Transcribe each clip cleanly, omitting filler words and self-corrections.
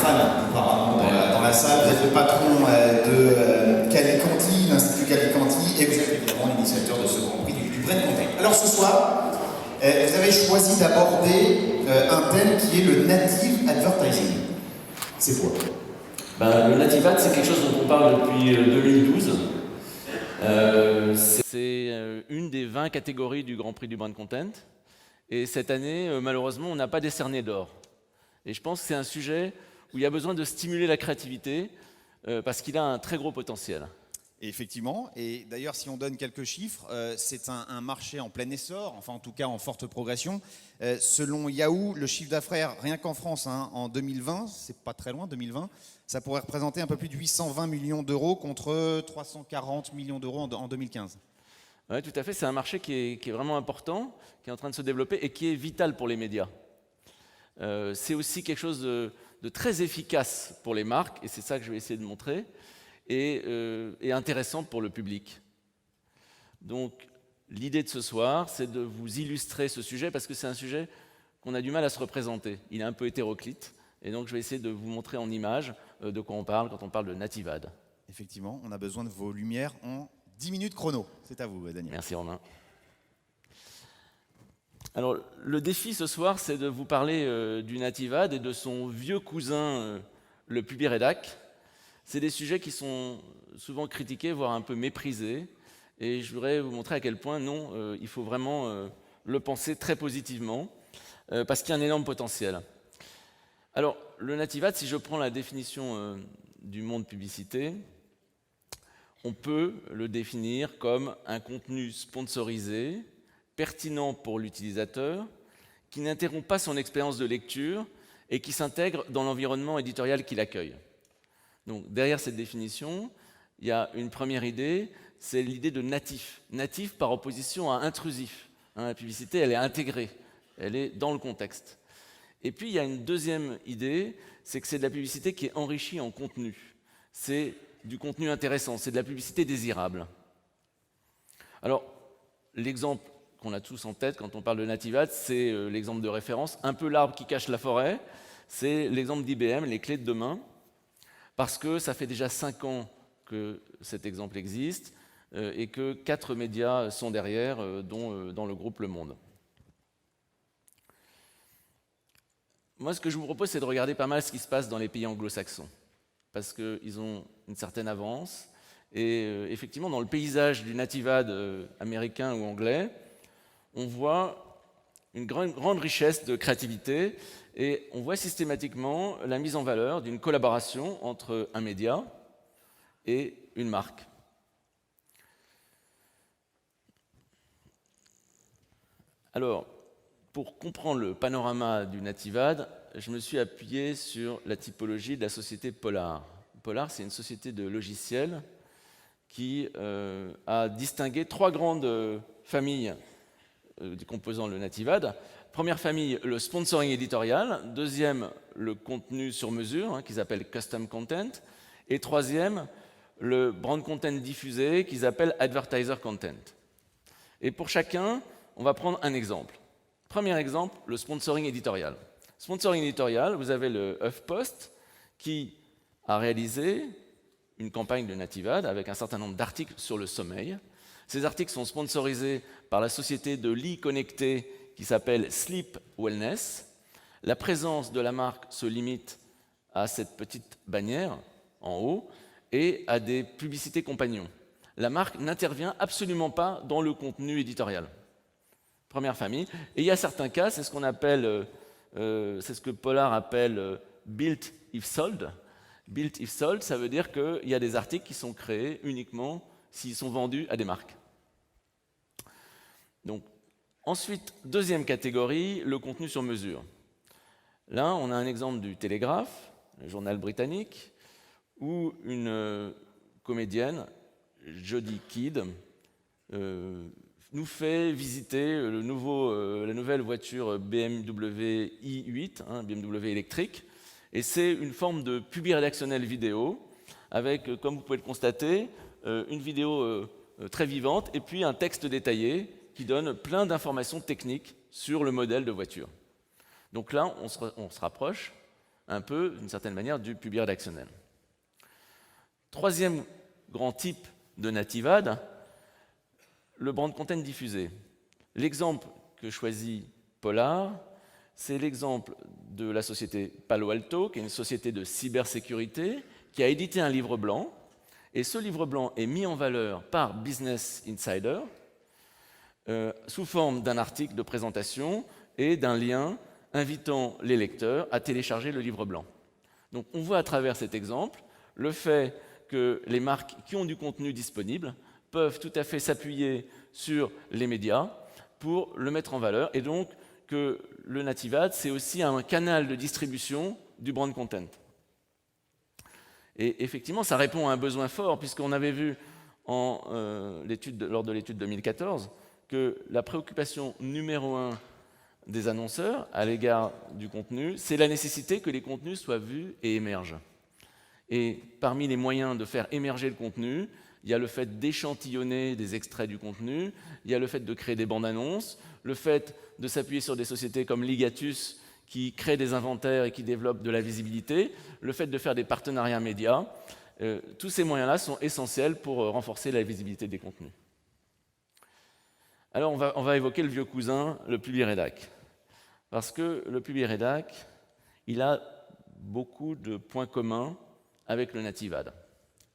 fans apparemment dans la salle. Vous êtes le patron de Calicanti, l'Institut Calicanti, et vous êtes évidemment l'initiateur de ce Grand Prix du Brain Content. Alors ce soir, vous avez choisi d'aborder un thème qui est le native advertising. C'est quoi? Le native ad, c'est quelque chose dont on parle depuis 2012. C'est une des 20 catégories du Grand Prix du Brain Content. Et cette année, malheureusement, on n'a pas décerné d'or. Et je pense que c'est un sujet où il y a besoin de stimuler la créativité parce qu'il a un très gros potentiel. Et effectivement, et d'ailleurs si on donne quelques chiffres, c'est un marché en plein essor, enfin en tout cas en forte progression. Selon Yahoo, le chiffre d'affaires, rien qu'en France, en 2020, c'est pas très loin, 2020, ça pourrait représenter un peu plus de 820 millions d'euros contre 340 millions d'euros en 2015. Oui, tout à fait, c'est un marché qui est vraiment important, qui est en train de se développer et qui est vital pour les médias. C'est aussi quelque chose de très efficace pour les marques, et c'est ça que je vais essayer de montrer, et intéressant pour le public. Donc, l'idée de ce soir, c'est de vous illustrer ce sujet, parce que c'est un sujet qu'on a du mal à se représenter. Il est un peu hétéroclite, et donc je vais essayer de vous montrer en images de quoi on parle quand on parle de native ad. Effectivement, on a besoin de vos lumières en 10 minutes chrono. C'est à vous, Daniel. Merci, Romain. Alors, le défi ce soir, c'est de vous parler du native ad et de son vieux cousin, le Publiredac. C'est des sujets qui sont souvent critiqués, voire un peu méprisés. Et je voudrais vous montrer à quel point, non, il faut vraiment le penser très positivement, parce qu'il y a un énorme potentiel. Alors, le native ad, si je prends la définition du monde publicité, on peut le définir comme un contenu sponsorisé, pertinent pour l'utilisateur, qui n'interrompt pas son expérience de lecture et qui s'intègre dans l'environnement éditorial qu'il accueille. Donc, derrière cette définition, il y a une première idée, c'est l'idée de natif. Natif par opposition à intrusif. La publicité, elle est intégrée, elle est dans le contexte. Et puis, il y a une deuxième idée, c'est que c'est de la publicité qui est enrichie en contenu. C'est du contenu intéressant, c'est de la publicité désirable. Alors, l'exemple qu'on a tous en tête quand on parle de native ad, c'est l'exemple de référence, un peu l'arbre qui cache la forêt, c'est l'exemple d'IBM, les clés de demain, parce que ça fait déjà 5 ans que cet exemple existe et que 4 médias sont derrière, dont dans le groupe Le Monde. Moi, ce que je vous propose, c'est de regarder pas mal ce qui se passe dans les pays anglo-saxons, parce qu'ils ont une certaine avance, et effectivement, dans le paysage du native ad américain ou anglais, on voit une grande richesse de créativité, et on voit systématiquement la mise en valeur d'une collaboration entre un média et une marque. Alors, pour comprendre le panorama du native ad, je me suis appuyé sur la typologie de la société Polar. Polar, c'est une société de logiciels qui a distingué 3 grandes familles composant le native ad. Première famille, le sponsoring éditorial. Deuxième, le contenu sur mesure, qu'ils appellent custom content. Et troisième, le brand content diffusé, qu'ils appellent advertiser content. Et pour chacun, on va prendre un exemple. Premier exemple, le sponsoring éditorial. Sponsoring éditorial, vous avez le HuffPost qui a réalisé une campagne de native ad avec un certain nombre d'articles sur le sommeil. Ces articles sont sponsorisés par la société de lits connectés qui s'appelle Sleep Wellness. La présence de la marque se limite à cette petite bannière en haut et à des publicités compagnons. La marque n'intervient absolument pas dans le contenu éditorial. Première famille. Et il y a certains cas, c'est ce qu'on appelle, c'est ce que Polar appelle built if sold. Built if sold, ça veut dire qu'il y a des articles qui sont créés uniquement s'ils sont vendus à des marques. Donc, ensuite, deuxième catégorie, le contenu sur mesure. Là, on a un exemple du Télégraphe, le journal britannique, où une comédienne, Jodie Kidd, nous fait visiter la nouvelle voiture BMW i8, BMW électrique, et c'est une forme de publi-rédactionnel vidéo, avec, comme vous pouvez le constater, une vidéo très vivante, et puis un texte détaillé qui donne plein d'informations techniques sur le modèle de voiture. Donc là, on se rapproche un peu, d'une certaine manière, du public rédactionnel. Troisième grand type de native ad, le brand content diffusé. L'exemple que choisit Polar, c'est l'exemple de la société Palo Alto, qui est une société de cybersécurité, qui a édité un livre blanc, et ce livre blanc est mis en valeur par Business Insider sous forme d'un article de présentation et d'un lien invitant les lecteurs à télécharger le livre blanc. Donc on voit à travers cet exemple le fait que les marques qui ont du contenu disponible peuvent tout à fait s'appuyer sur les médias pour le mettre en valeur, et donc que le native ad, c'est aussi un canal de distribution du brand content. Et effectivement, ça répond à un besoin fort, puisqu'on avait vu lors de l'étude 2014 que la préoccupation numéro 1 des annonceurs à l'égard du contenu, c'est la nécessité que les contenus soient vus et émergent. Et parmi les moyens de faire émerger le contenu, il y a le fait d'échantillonner des extraits du contenu, il y a le fait de créer des bandes annonces, le fait de s'appuyer sur des sociétés comme Ligatus qui créent des inventaires et qui développent de la visibilité, le fait de faire des partenariats médias. Tous ces moyens-là sont essentiels pour renforcer la visibilité des contenus. Alors on va évoquer le vieux cousin, le Publirédac. Parce que le Publirédac, il a beaucoup de points communs avec le native ad.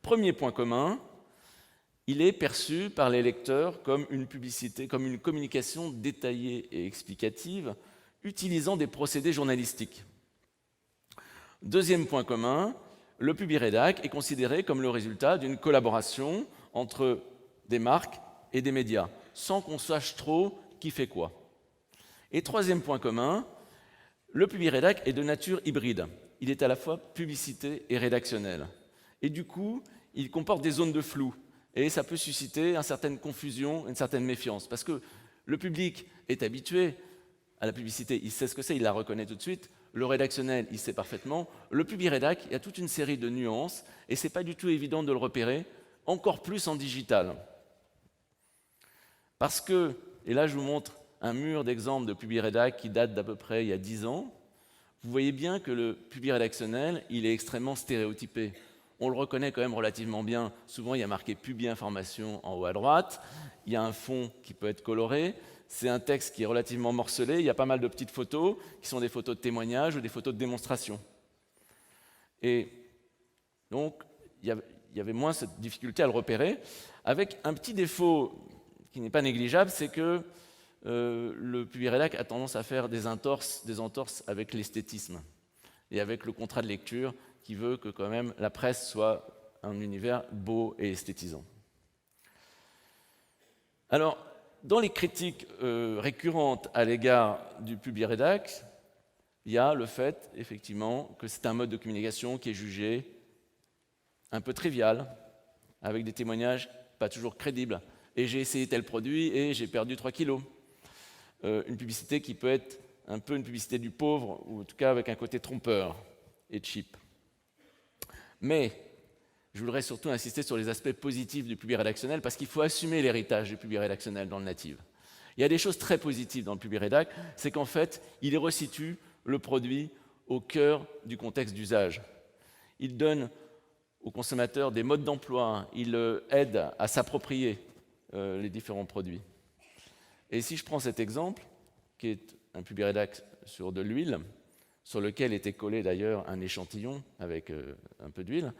Premier point commun, il est perçu par les lecteurs comme une publicité, comme une communication détaillée et explicative utilisant des procédés journalistiques. Deuxième point commun, le Publirédac est considéré comme le résultat d'une collaboration entre des marques et des médias, sans qu'on sache trop qui fait quoi. Et troisième point commun, le Publirédac est de nature hybride. Il est à la fois publicité et rédactionnel. Et du coup, il comporte des zones de flou. Et ça peut susciter une certaine confusion, une certaine méfiance. Parce que le public est habitué à la publicité, il sait ce que c'est, il la reconnaît tout de suite. Le rédactionnel, il sait parfaitement. Le Publirédac, il y a toute une série de nuances, et ce n'est pas du tout évident de le repérer, encore plus en digital. Parce que, et là je vous montre un mur d'exemples de Publirédac qui date d'à peu près il y a 10 ans, vous voyez bien que le public rédactionnel, il est extrêmement stéréotypé. On le reconnaît quand même relativement bien. Souvent, il y a marqué Publi Information en haut à droite. Il y a un fond qui peut être coloré. C'est un texte qui est relativement morcelé. Il y a pas mal de petites photos qui sont des photos de témoignages ou des photos de démonstration. Et donc, il y avait moins cette difficulté à le repérer, avec un petit défaut qui n'est pas négligeable, c'est que le Publirédac a tendance à faire des entorses avec l'esthétisme et avec le contrat de lecture qui veut que quand même la presse soit un univers beau et esthétisant. Alors, dans les critiques récurrentes à l'égard du Publirédac, il y a le fait, effectivement, que c'est un mode de communication qui est jugé un peu trivial, avec des témoignages pas toujours crédibles. Et j'ai essayé tel produit et j'ai perdu 3 kilos. Une publicité qui peut être un peu une publicité du pauvre, ou en tout cas avec un côté trompeur et cheap. Mais je voudrais surtout insister sur les aspects positifs du public rédactionnel, parce qu'il faut assumer l'héritage du public rédactionnel dans le native. Il y a des choses très positives dans le public rédac, c'est qu'en fait, il resitue le produit au cœur du contexte d'usage. Il donne aux consommateurs des modes d'emploi, il aide à s'approprier les différents produits. Et si je prends cet exemple, qui est un Publirédac sur de l'huile, sur lequel était collé d'ailleurs un échantillon avec un peu d'huile,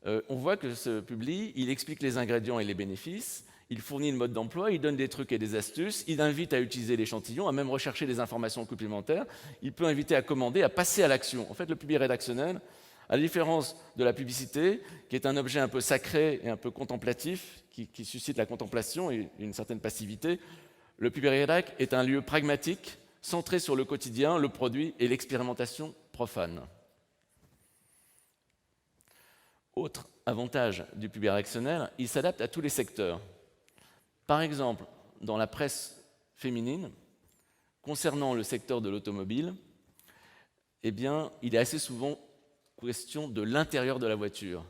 on voit que ce publi, il explique les ingrédients et les bénéfices, il fournit le mode d'emploi, il donne des trucs et des astuces, il invite à utiliser l'échantillon, à même rechercher des informations complémentaires, il peut inviter à commander, à passer à l'action. En fait, le public rédactionnel, à la différence de la publicité, qui est un objet un peu sacré et un peu contemplatif, qui suscite la contemplation et une certaine passivité, le public rédac est un lieu pragmatique, centré sur le quotidien, le produit et l'expérimentation profane. Autre avantage du public rédactionnel, il s'adapte à tous les secteurs. Par exemple, dans la presse féminine, concernant le secteur de l'automobile, eh bien, il est assez souvent question de l'intérieur de la voiture,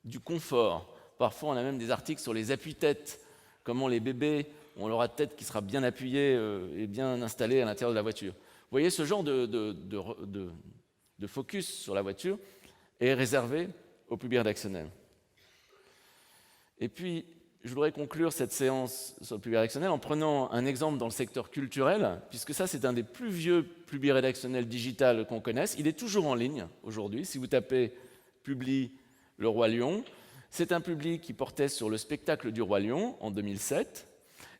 du confort. Parfois, on a même des articles sur les appuis-têtes, comment les bébés ont leur tête qui sera bien appuyée et bien installée à l'intérieur de la voiture. Vous voyez ce genre de focus sur la voiture est réservé au public rédactionnel. Et puis, je voudrais conclure cette séance sur le public rédactionnel en prenant un exemple dans le secteur culturel, puisque ça, c'est un des plus vieux publics rédactionnels digital qu'on connaisse. Il est toujours en ligne aujourd'hui. Si vous tapez « Publi Le Roi Lion », c'est un public qui portait sur le spectacle du Roi Lion en 2007.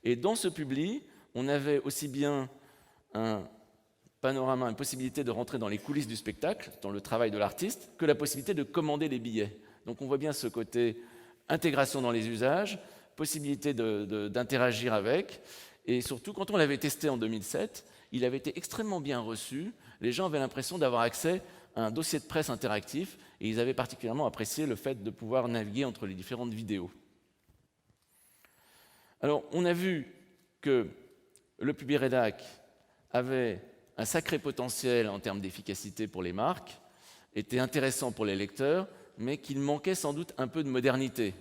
Et dans ce public, on avait aussi bien un panorama, une possibilité de rentrer dans les coulisses du spectacle, dans le travail de l'artiste, que la possibilité de commander les billets. Donc on voit bien ce côté intégration dans les usages, possibilité d'interagir avec, et surtout, quand on l'avait testé en 2007, il avait été extrêmement bien reçu. Les gens avaient l'impression d'avoir accès à un dossier de presse interactif, et ils avaient particulièrement apprécié le fait de pouvoir naviguer entre les différentes vidéos. Alors, on a vu que le Publirédac avait un sacré potentiel en termes d'efficacité pour les marques, était intéressant pour les lecteurs, mais qu'il manquait sans doute un peu de modernité.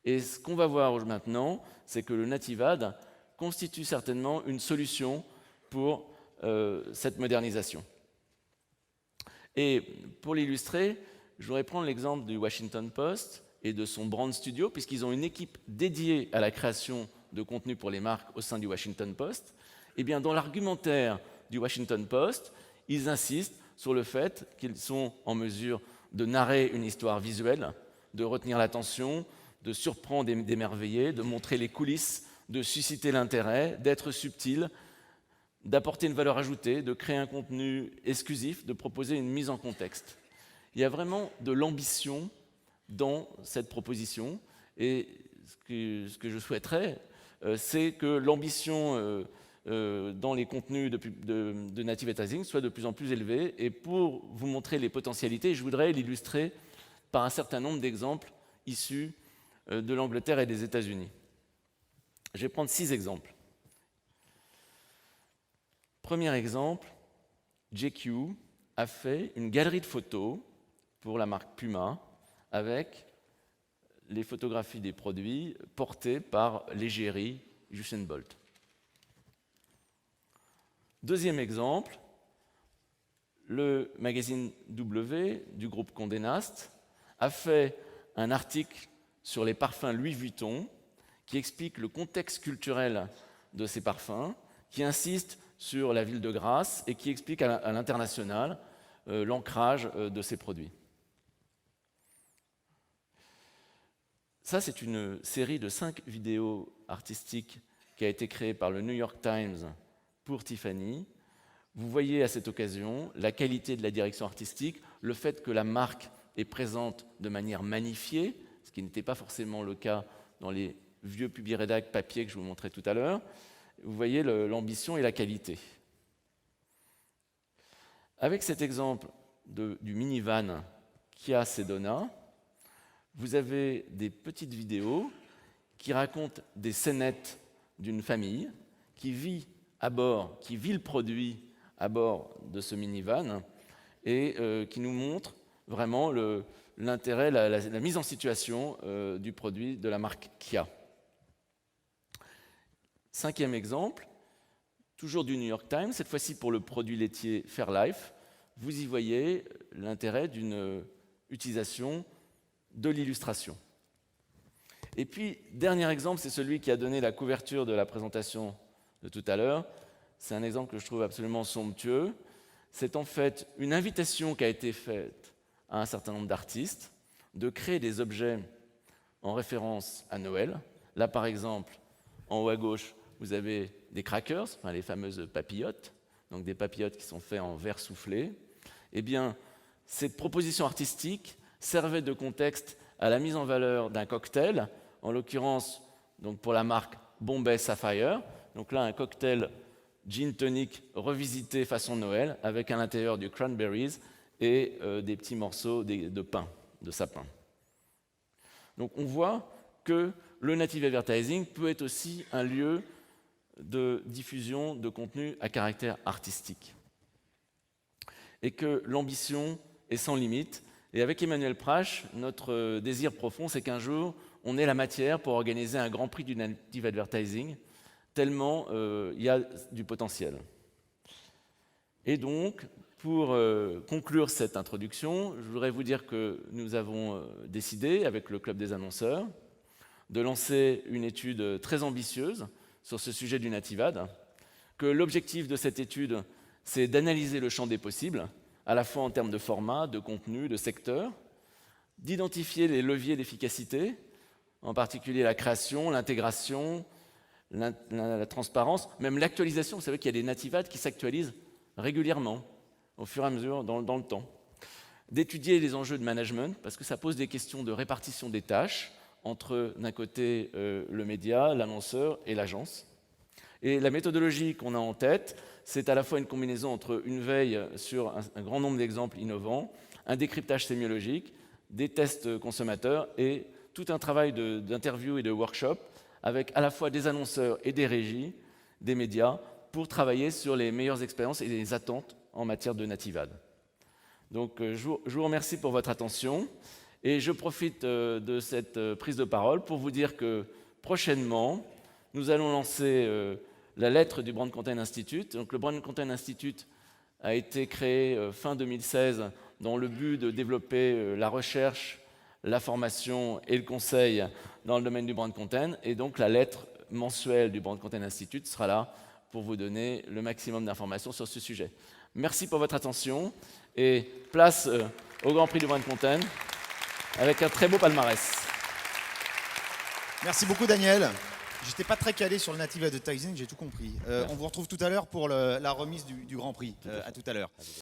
Et ce qu'on va voir maintenant, c'est que le Nativade constitue certainement une solution pour cette modernisation. Et pour l'illustrer, je voudrais prendre l'exemple du Washington Post et de son brand studio, puisqu'ils ont une équipe dédiée à la création de contenu pour les marques au sein du Washington Post. Eh bien, dans l'argumentaire du Washington Post, ils insistent sur le fait qu'ils sont en mesure de narrer une histoire visuelle, de retenir l'attention, de surprendre et d'émerveiller, de montrer les coulisses, de susciter l'intérêt, d'être subtil, d'apporter une valeur ajoutée, de créer un contenu exclusif, de proposer une mise en contexte. Il y a vraiment de l'ambition dans cette proposition, et ce que je souhaiterais, c'est que l'ambition dans les contenus de native advertising soit de plus en plus élevée. Et pour vous montrer les potentialités, je voudrais l'illustrer par un certain nombre d'exemples issus de l'Angleterre et des États-Unis. Je vais prendre 6 exemples. Premier exemple, GQ a fait une galerie de photos pour la marque Puma avec les photographies des produits portées par l'égérie Usain Bolt. Deuxième exemple, le magazine W du groupe Condé Nast a fait un article sur les parfums Louis Vuitton qui explique le contexte culturel de ces parfums, qui insiste sur la ville de Grasse et qui explique à l'international l'ancrage de ces produits. Ça, c'est une série de 5 vidéos artistiques qui a été créée par le New York Times pour Tiffany. Vous voyez à cette occasion la qualité de la direction artistique, le fait que la marque est présente de manière magnifiée, ce qui n'était pas forcément le cas dans les vieux Publirédac papier que je vous montrais tout à l'heure. Vous voyez l'ambition et la qualité. Avec cet exemple du minivan Kia Sedona, vous avez des petites vidéos qui racontent des scénettes d'une famille qui vit le produit à bord de ce minivan et qui nous montre vraiment l'intérêt, la mise en situation du produit de la marque Kia. 5e exemple, toujours du New York Times, cette fois-ci pour le produit laitier Fairlife. Vous y voyez l'intérêt d'une utilisation de l'illustration. Et puis, dernier exemple, c'est celui qui a donné la couverture de la présentation de tout à l'heure. C'est un exemple que je trouve absolument somptueux. C'est en fait une invitation qui a été faite à un certain nombre d'artistes de créer des objets en référence à Noël. Là, par exemple, en haut à gauche, vous avez des crackers, les fameuses papillotes, donc des papillotes qui sont faits en verre soufflé. Eh bien, cette proposition artistique servait de contexte à la mise en valeur d'un cocktail, en l'occurrence donc pour la marque Bombay Sapphire. Donc là, un cocktail gin tonic revisité façon Noël, avec à l'intérieur du cranberries et des petits morceaux de pain, de sapin. Donc on voit que le native advertising peut être aussi un lieu de diffusion de contenu à caractère artistique. Et que l'ambition est sans limite. Et avec Emmanuel Prache, notre désir profond, c'est qu'un jour, on ait la matière pour organiser un grand prix du native advertising, tellement il y a du potentiel. Et donc, Pour conclure cette introduction, je voudrais vous dire que nous avons décidé, avec le Club des annonceurs, de lancer une étude très ambitieuse sur ce sujet du nativade, que l'objectif de cette étude, c'est d'analyser le champ des possibles, à la fois en termes de format, de contenu, de secteur, d'identifier les leviers d'efficacité, en particulier la création, l'intégration, la transparence, même l'actualisation. Vous savez qu'il y a des nativades qui s'actualisent régulièrement, au fur et à mesure dans le temps. D'étudier les enjeux de management, parce que ça pose des questions de répartition des tâches entre, d'un côté, le média, l'annonceur et l'agence. Et la méthodologie qu'on a en tête, c'est à la fois une combinaison entre une veille sur un grand nombre d'exemples innovants, un décryptage sémiologique, des tests consommateurs et tout un travail d'interview et de workshop avec à la fois des annonceurs et des régies, des médias, pour travailler sur les meilleures expériences et les attentes en matière de nativade. Donc je vous remercie pour votre attention et je profite de cette prise de parole pour vous dire que prochainement, nous allons lancer la lettre du Brand Content Institute. Donc, le Brand Content Institute a été créé fin 2016 dans le but de développer la recherche, la formation et le conseil dans le domaine du brand content. Et donc la lettre mensuelle du Brand Content Institute sera là pour vous donner le maximum d'informations sur ce sujet. Merci pour votre attention et place au Grand Prix du Brand Content avec un très beau palmarès. Merci beaucoup Daniel. J'étais pas très calé sur le native advertising, j'ai tout compris. On vous retrouve tout à l'heure pour la remise du Grand Prix. À tout à l'heure.